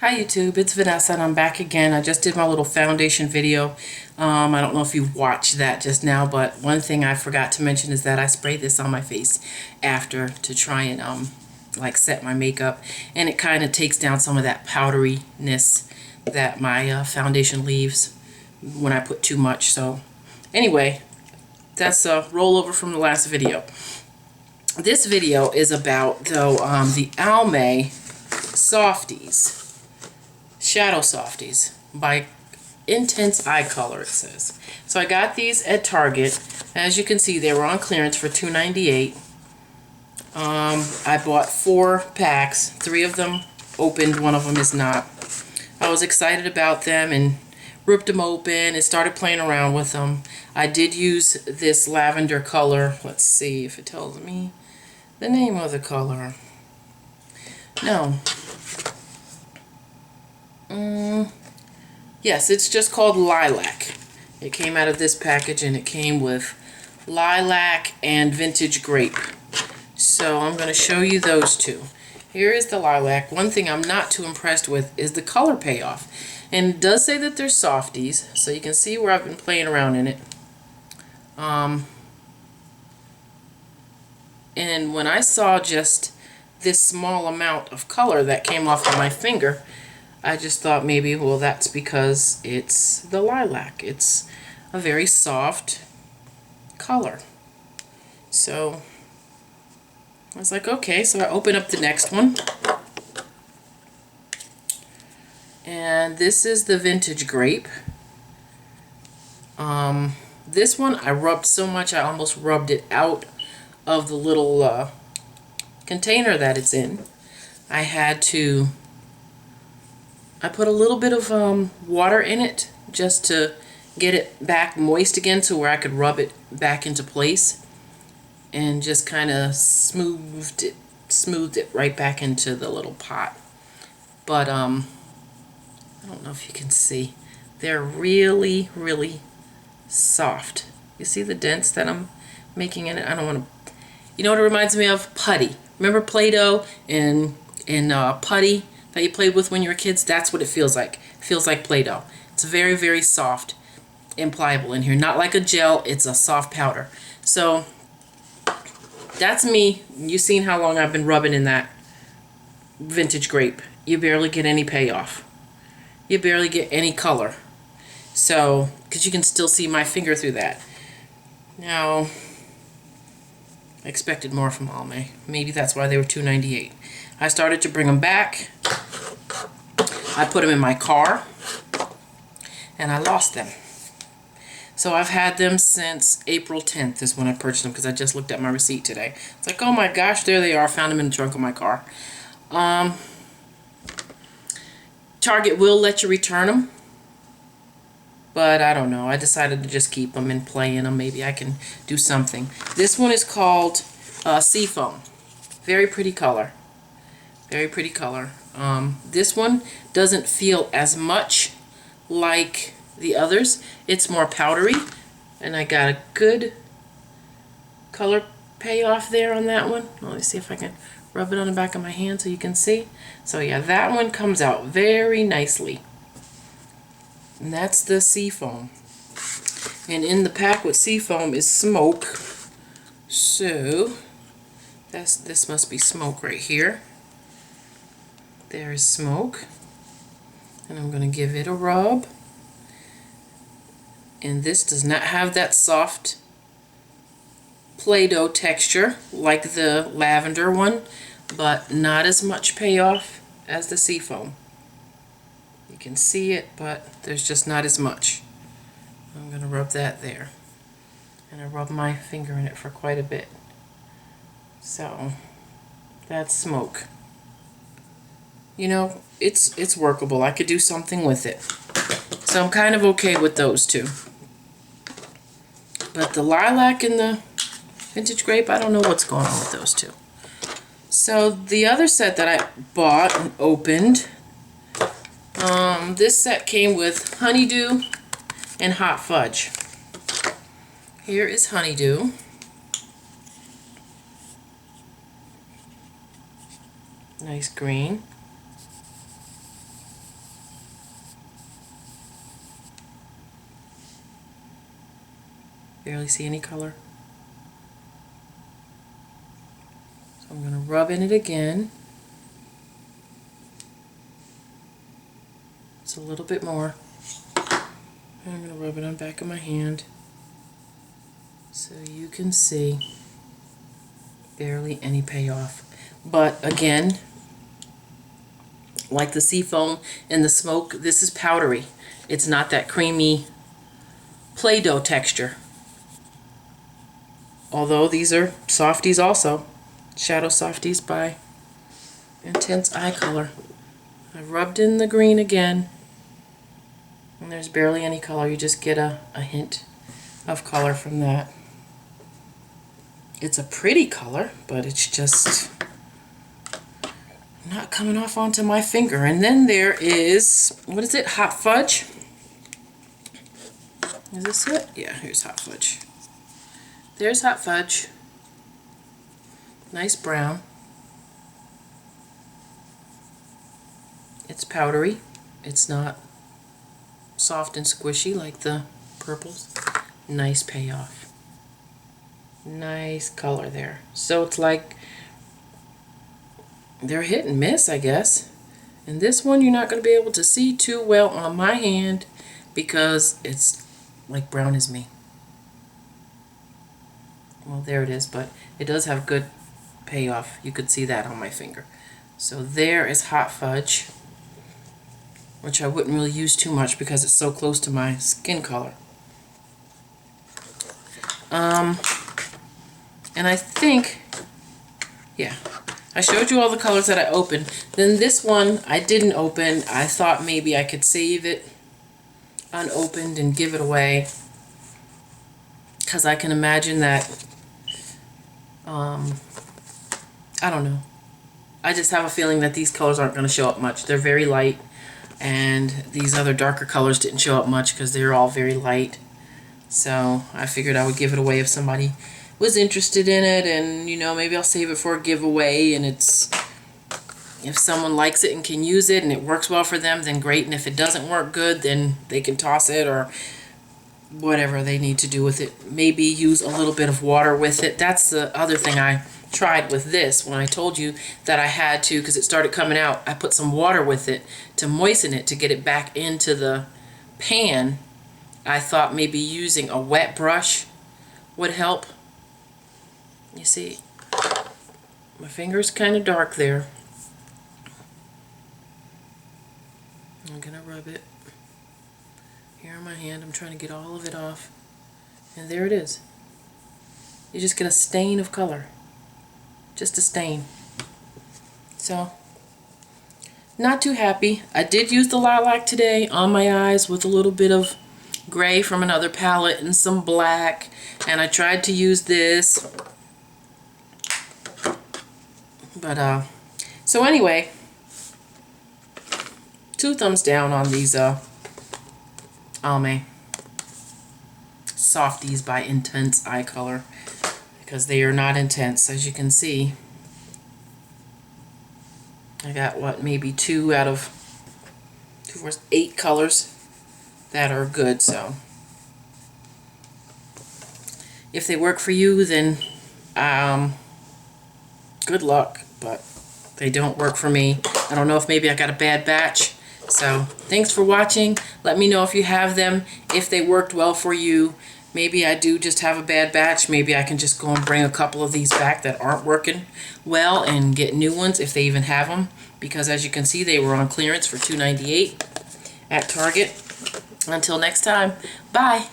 Hi YouTube, it's Vanessa and I'm back again. I just did my little foundation video. I don't know if you watched that just now, but one thing I forgot to mention is that I sprayed this on my face after to try and like set my makeup, and it kind of takes down some of that powderiness that my foundation leaves when I put too much. So anyway, that's a rollover from the last video. This video is about the Almay Softies. Shadow Softies by Intense Eye Color, it says. So I got these at Target. As you can see, they were on clearance for $2.98. I bought 4 packs. 3 of them opened, 1 of them is not. I was excited about them and ripped them open and started playing around with them. I did use this lavender color. Let's see if it tells me the name of the color. No. Yes, it's just called Lilac. It came out of this package and it came with lilac and vintage grape. So I'm going to show you those two. Here is the lilac. One thing I'm not too impressed with is the color payoff. And it does say that they're softies, so you can see where I've been playing around in it. And when I saw just this small amount of color that came off of my finger, I just thought maybe, well, that's because it's the lilac. It's a very soft color. So I was like, okay, so I open up the next one. And this is the vintage grape. This one I rubbed so much I almost rubbed it out of the little container that it's in. I put a little bit of water in it just to get it back moist again to where I could rub it back into place, and just kind of smoothed it right back into the little pot. But I don't know if you can see, they're really, really soft. You see the dents that I'm making in it? I don't want to, you know what it reminds me of? Putty. Remember Play-Doh and putty that you played with when you were kids? That's what it feels like. It feels like Play-Doh. It's very, very soft and pliable in here. Not like a gel, it's a soft powder. So that's me. You've seen how long I've been rubbing in that vintage grape. You barely get any payoff. You barely get any color. So, because you can still see my finger through that. Now, I expected more from Almay. Maybe that's why they were $2.98. I started to bring them back. I put them in my car and I lost them. So I've had them since April 10th is when I purchased them, because I just looked at my receipt today. It's like, oh my gosh, there they are. I found them in the trunk of my car. Target will let you return them, but I don't know. I decided to just keep them and play in them. Maybe I can do something. This one is called Seafoam. Very pretty color. Very pretty color. This one doesn't feel as much like the others. It's more powdery, and I got a good color payoff there on that one. Let me see if I can rub it on the back of my hand so you can see. So yeah, that one comes out very nicely. And that's the Seafoam. And in the pack with Seafoam is smoke. So this must be smoke right here. There is smoke. And I'm going to give it a rub. And this does not have that soft Play-Doh texture like the lavender one, but not as much payoff as the Seafoam. You can see it, but there's just not as much. I'm going to rub that there. And I rub my finger in it for quite a bit. So that's smoke. You know, it's workable. I could do something with it. So I'm kind of okay with those two. But the lilac and the vintage grape, I don't know what's going on with those two. So the other set that I bought and opened, this set came with Honeydew and Hot Fudge. Here is Honeydew. Nice green. Barely see any color. So I'm going to rub in it again. It's a little bit more. And I'm going to rub it on the back of my hand so you can see barely any payoff. But again, like the seafoam and the smoke, this is powdery. It's not that creamy Play-Doh texture. Although these are Softies also. Shadow Softies by Intense Eye Color. I rubbed in the green again. And there's barely any color. You just get a hint of color from that. It's a pretty color, but it's just not coming off onto my finger. And then there is, what is it? Hot fudge? Is this it? Yeah, here's hot fudge. There's hot fudge. Nice brown. It's powdery. It's not soft and squishy like the purples. Nice payoff. Nice color there. So it's like they're hit and miss, I guess. And this one you're not going to be able to see too well on my hand because it's like brown as me. Well, there it is, but it does have good payoff. You could see that on my finger. So there is hot fudge, which I wouldn't really use too much because it's so close to my skin color. And I think, yeah, I showed you all the colors that I opened. Then this one I didn't open. I thought maybe I could save it unopened and give it away, because I can imagine that, I don't know. I just have a feeling that these colors aren't going to show up much. They're very light, and these other darker colors didn't show up much because they're all very light. So I figured I would give it away if somebody was interested in it, and you know, maybe I'll save it for a giveaway, and it's, if someone likes it and can use it and it works well for them, then great, and if it doesn't work good, then they can toss it or whatever they need to do with it. Maybe use a little bit of water with it. That's the other thing I tried with this. When I told you that I had to, because it started coming out, I put some water with it to moisten it, to get it back into the pan. I thought maybe using a wet brush would help. You see, my finger's kind of dark there. I'm gonna rub it here on my hand. I'm trying to get all of it off. And there it is. You just get a stain of color. Just a stain. So, not too happy. I did use the lilac today on my eyes with a little bit of gray from another palette and some black. And I tried to use this. But, so anyway, 2 thumbs down on these Almay Softies by Intense Eye Color, because they are not intense, as you can see. I got, what, maybe 2 out of 2, 4, 8 colors that are good. So if they work for you, then good luck, but they don't work for me. I don't know if maybe I got a bad batch. So thanks for watching. Let me know if you have them, if they worked well for you. Maybe I do just have a bad batch. Maybe I can just go and bring a couple of these back that aren't working well and get new ones if they even have them, because as you can see, they were on clearance for $2.98 at Target. Until next time, bye.